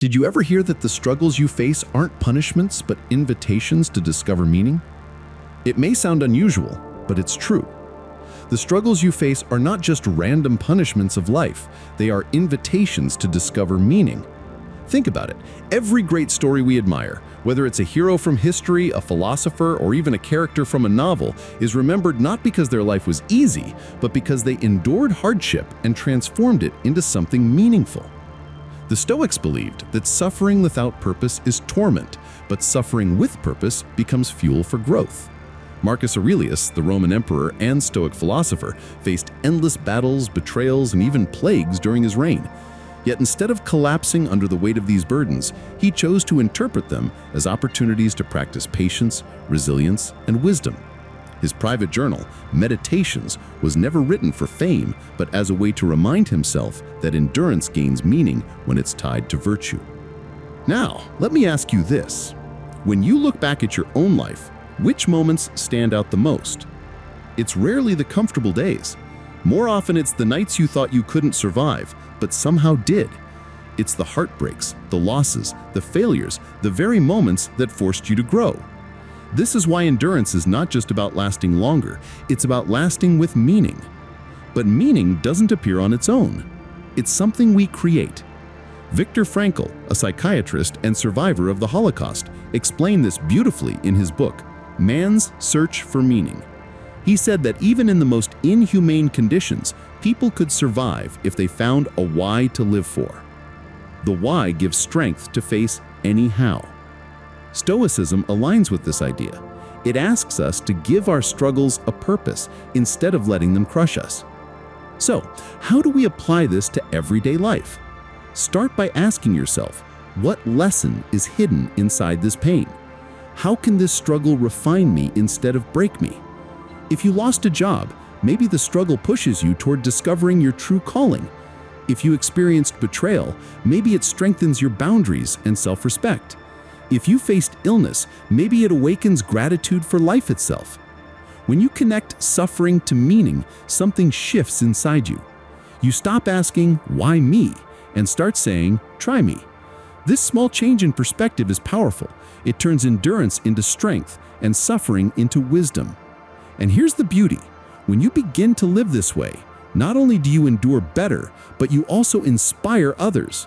Did you ever hear that the struggles you face aren't punishments but invitations to discover meaning? It may sound unusual, but it's true. The struggles you face are not just random punishments of life, they are invitations to discover meaning. Think about it. Every great story we admire, whether it's a hero from history, a philosopher, or even a character from a novel, is remembered not because their life was easy, but because they endured hardship and transformed it into something meaningful. The Stoics believed that suffering without purpose is torment, but suffering with purpose becomes fuel for growth. Marcus Aurelius, the Roman emperor and Stoic philosopher, faced endless battles, betrayals, and even plagues during his reign. Yet instead of collapsing under the weight of these burdens, he chose to interpret them as opportunities to practice patience, resilience, and wisdom. His private journal, Meditations, was never written for fame, but as a way to remind himself that endurance gains meaning when it's tied to virtue. Now, let me ask you this. When you look back at your own life, which moments stand out the most? It's rarely the comfortable days. More often it's the nights you thought you couldn't survive, but somehow did. It's the heartbreaks, the losses, the failures, the very moments that forced you to grow. This is why endurance is not just about lasting longer, it's about lasting with meaning. But meaning doesn't appear on its own. It's something we create. Viktor Frankl, a psychiatrist and survivor of the Holocaust, explained this beautifully in his book, Man's Search for Meaning. He said that even in the most inhumane conditions, people could survive if they found a why to live for. The why gives strength to face any how. Stoicism aligns with this idea. It asks us to give our struggles a purpose instead of letting them crush us. So, how do we apply this to everyday life? Start by asking yourself, what lesson is hidden inside this pain? How can this struggle refine me instead of break me? If you lost a job, maybe the struggle pushes you toward discovering your true calling. If you experienced betrayal, maybe it strengthens your boundaries and self-respect. If you faced illness, maybe it awakens gratitude for life itself. When you connect suffering to meaning, something shifts inside you. You stop asking, "Why me?" and start saying, "Try me." This small change in perspective is powerful. It turns endurance into strength and suffering into wisdom. And here's the beauty. When you begin to live this way, not only do you endure better, but you also inspire others.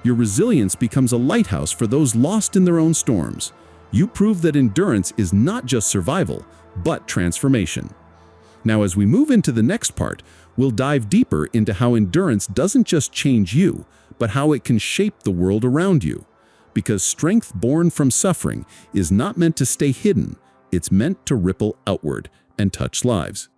Your resilience becomes a lighthouse for those lost in their own storms. You prove that endurance is not just survival, but transformation. Now, as we move into the next part, we'll dive deeper into how endurance doesn't just change you, but how it can shape the world around you. Because strength born from suffering is not meant to stay hidden, it's meant to ripple outward and touch lives.